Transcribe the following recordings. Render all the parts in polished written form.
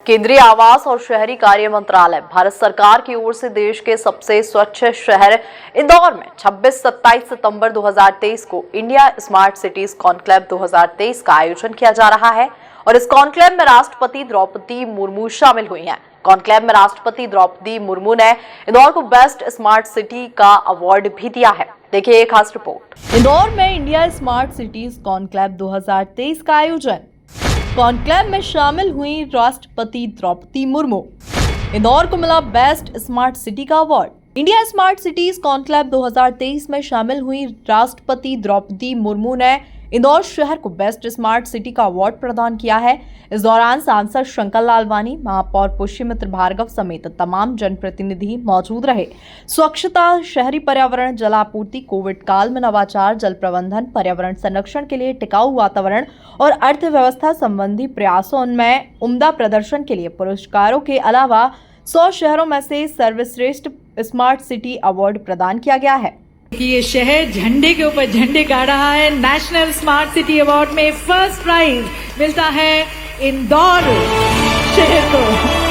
केंद्रीय आवास और शहरी कार्य मंत्रालय भारत सरकार की ओर से देश के सबसे स्वच्छ शहर इंदौर में 26-27 सितंबर 2023 को इंडिया स्मार्ट सिटीज कॉन्क्लेव 2023 का आयोजन किया जा रहा है और इस कॉन्क्लेव में राष्ट्रपति द्रौपदी मुर्मू शामिल हुई हैं। कॉन्क्लेव में राष्ट्रपति द्रौपदी मुर्मू ने इंदौर को बेस्ट स्मार्ट सिटी का अवार्ड भी दिया है। देखिए एक खास रिपोर्ट। इंदौर में इंडिया स्मार्ट सिटीज कॉन्क्लेव 2023 का आयोजन। कॉन्क्लेव में शामिल हुई राष्ट्रपति द्रौपदी मुर्मू। इंदौर को मिला बेस्ट स्मार्ट सिटी का award. India smart cities conclave 2023 में शामिल हुई राष्ट्रपति द्रौपदी मुर्मू ने इंदौर शहर को बेस्ट स्मार्ट सिटी का अवार्ड प्रदान किया है। इस दौरान सांसद शंकर लालवानी, महापौर पुष्यमित्र भार्गव समेत तमाम जनप्रतिनिधि मौजूद रहे। स्वच्छता, शहरी पर्यावरण, जलापूर्ति, कोविड काल में नवाचार, जल प्रबंधन, पर्यावरण संरक्षण के लिए टिकाऊ वातावरण और अर्थव्यवस्था संबंधी प्रयासों में उम्दा प्रदर्शन के लिए पुरस्कारों के अलावा 100 शहरों में से सर्वश्रेष्ठ स्मार्ट सिटी अवार्ड प्रदान किया गया है। कि ये शहर झंडे के ऊपर झंडे गा रहा है। नेशनल स्मार्ट सिटी अवार्ड में फर्स्ट प्राइज मिलता है इंदौर शहर को।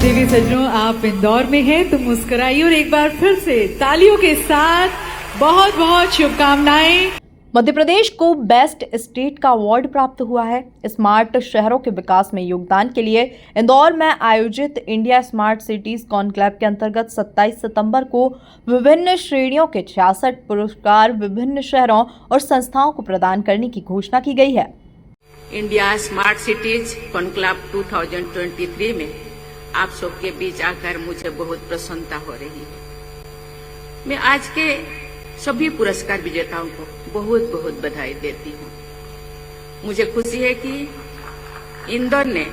देखिए सज्जनों, आप इंदौर में हैं तो मुस्कुराइए और एक बार फिर से तालियों के साथ बहुत बहुत शुभकामनाएं। मध्य प्रदेश को बेस्ट स्टेट का अवार्ड प्राप्त हुआ है। स्मार्ट शहरों के विकास में योगदान के लिए इंदौर में आयोजित इंडिया स्मार्ट सिटीज कॉन्क्लेव के अंतर्गत 27 सितंबर को विभिन्न श्रेणियों के 66 पुरस्कार विभिन्न शहरों और संस्थाओं को प्रदान करने की घोषणा की गई है। इंडिया स्मार्ट सिटीज कॉन्क्लेव 2023 में आप सबके बीच आकर मुझे बहुत प्रसन्नता हो रही है। मैं आज के सभी पुरस्कार विजेताओं को बहुत बहुत बधाई देती हूँ। मुझे खुशी है कि इंदौर ने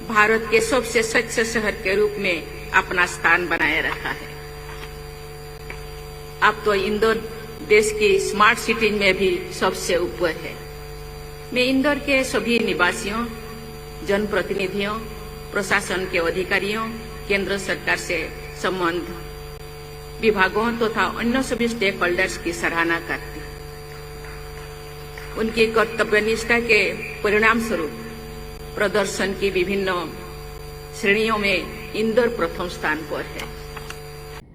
भारत के सबसे स्वच्छ शहर के रूप में अपना स्थान बनाए रखा है। अब तो इंदौर देश की स्मार्ट सिटी में भी सबसे ऊपर है। मैं इंदौर के सभी निवासियों, जनप्रतिनिधियों, प्रशासन के अधिकारियों, केंद्र सरकार से संबंध विभागों तथा अन्य सभी स्टेक होल्डर्स की सराहना करती हूँ। उनकी कर्तव्यनिष्ठा के परिणाम स्वरूप प्रदर्शन की विभिन्न श्रेणियों में इंदौर प्रथम स्थान पर है।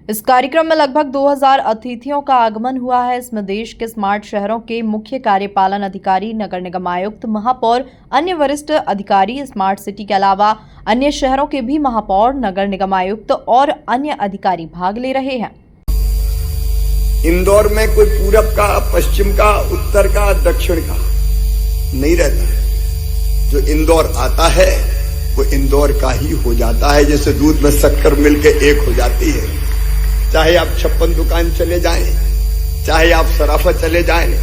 इस कार्यक्रम में लगभग 2000 अतिथियों का आगमन हुआ है। इसमें देश के स्मार्ट शहरों के मुख्य कार्यपालन अधिकारी, नगर निगम आयुक्त, महापौर, अन्य वरिष्ठ अधिकारी, स्मार्ट सिटी के अलावा अन्य शहरों के भी महापौर, नगर निगम आयुक्त और अन्य अधिकारी भाग ले रहे हैं। इंदौर में कोई पूरब का, पश्चिम का, उत्तर का, दक्षिण का नहीं रहता है। जो इंदौर आता है वो इंदौर का ही हो जाता है। जैसे दूध में शक्कर मिलके एक हो जाती है। चाहे आप 56 दुकान चले जाएं, चाहे आप सराफा चले जाएं,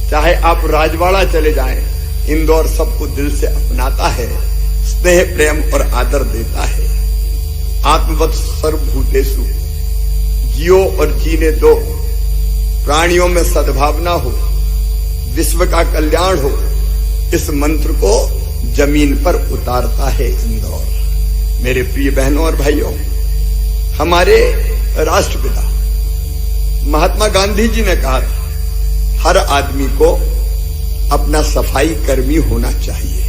चाहे आप राजवाड़ा चले जाएं, इंदौर सबको दिल से अपनाता है, स्नेह, प्रेम और आदर देता है। आत्मवत् सर्वभूतेषु जियो और जीने दो, प्राणियों में सद्भावना हो, विश्व का कल्याण हो, इस मंत्र को जमीन पर उतारता है इंदौर। मेरे प्रिय बहनों और भाइयों, हमारे राष्ट्रपिता महात्मा गांधी जी ने कहा था, हर आदमी को अपना सफाई कर्मी होना चाहिए।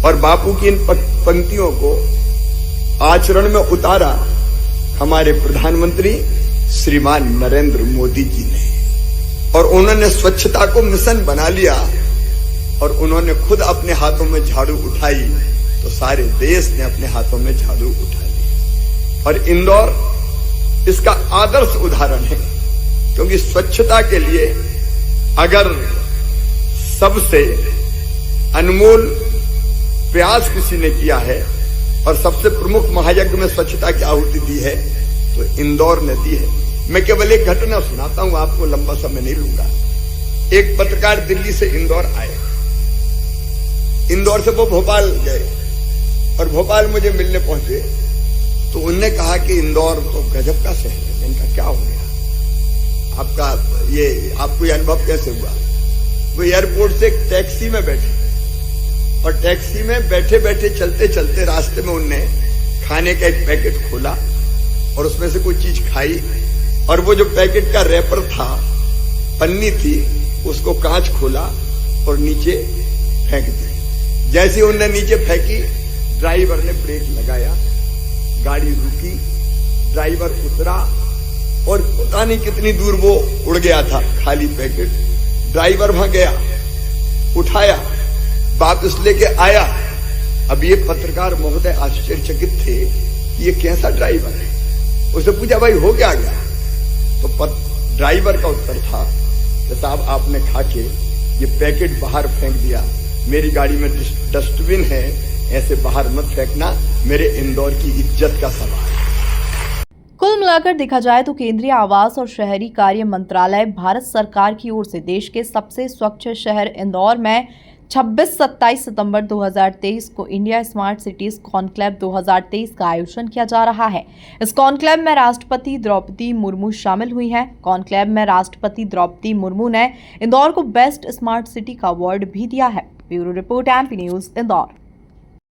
और बापू की इन पंक्तियों को आचरण में उतारा हमारे प्रधानमंत्री श्रीमान नरेंद्र मोदी जी ने। और उन्होंने स्वच्छता को मिशन बना लिया और उन्होंने खुद अपने हाथों में झाड़ू उठाई तो सारे देश ने अपने हाथों में झाड़ू उठा ली। और इंदौर इसका आदर्श उदाहरण है, क्योंकि स्वच्छता के लिए अगर सबसे अनमोल प्रयास किसी ने किया है और सबसे प्रमुख महायज्ञ में स्वच्छता की आहुति दी है तो इंदौर ने दी है। मैं केवल एक घटना सुनाता हूं आपको, लंबा समय नहीं लूंगा। एक पत्रकार दिल्ली से इंदौर आए, इंदौर से वो भोपाल गए और भोपाल मुझे मिलने पहुंचे तो उनने कहा कि इंदौर तो गजब का शहर है। मैंने कहा क्या हो गया आपको ये अनुभव कैसे हुआ? वो एयरपोर्ट से एक टैक्सी में बैठे और टैक्सी में बैठे बैठे चलते चलते रास्ते में उनने खाने का एक पैकेट खोला और उसमें से कोई चीज खाई और वो जो पैकेट का रैपर था, पन्नी थी, उसको कांच खोला और नीचे फेंक दी। जैसे उनने नीचे फेंकी, ड्राइवर ने ब्रेक लगाया, गाड़ी रुकी, ड्राइवर उतरा और पता नहीं कितनी दूर वो उड़ गया था खाली पैकेट। ड्राइवर वहां गया, उठाया, वापस लेके आया। अब ये पत्रकार महोदय आश्चर्यचकित थे कि ये कैसा ड्राइवर है। उसने पूछा भाई हो क्या गया? तो ड्राइवर का उत्तर था कि साहब आपने खा के ये पैकेट बाहर फेंक दिया, मेरी गाड़ी में डस्टबिन है, ऐसे बाहर मत फेंकना, मेरे इंदौर की इज्जत का सवाल है। कुल मिलाकर देखा जाए तो केंद्रीय आवास और शहरी कार्य मंत्रालय भारत सरकार की ओर से देश के सबसे स्वच्छ शहर इंदौर में 26-27 सितंबर 2023 को इंडिया स्मार्ट सिटीज कॉन्क्लेव 2023 का आयोजन किया जा रहा है। इस कॉन्क्लेव में राष्ट्रपति द्रौपदी मुर्मू शामिल हुई हैं। कॉन्क्लेव में राष्ट्रपति द्रौपदी मुर्मू ने इंदौर को बेस्ट स्मार्ट सिटी का अवार्ड भी दिया है। Bureau report MP news Indore.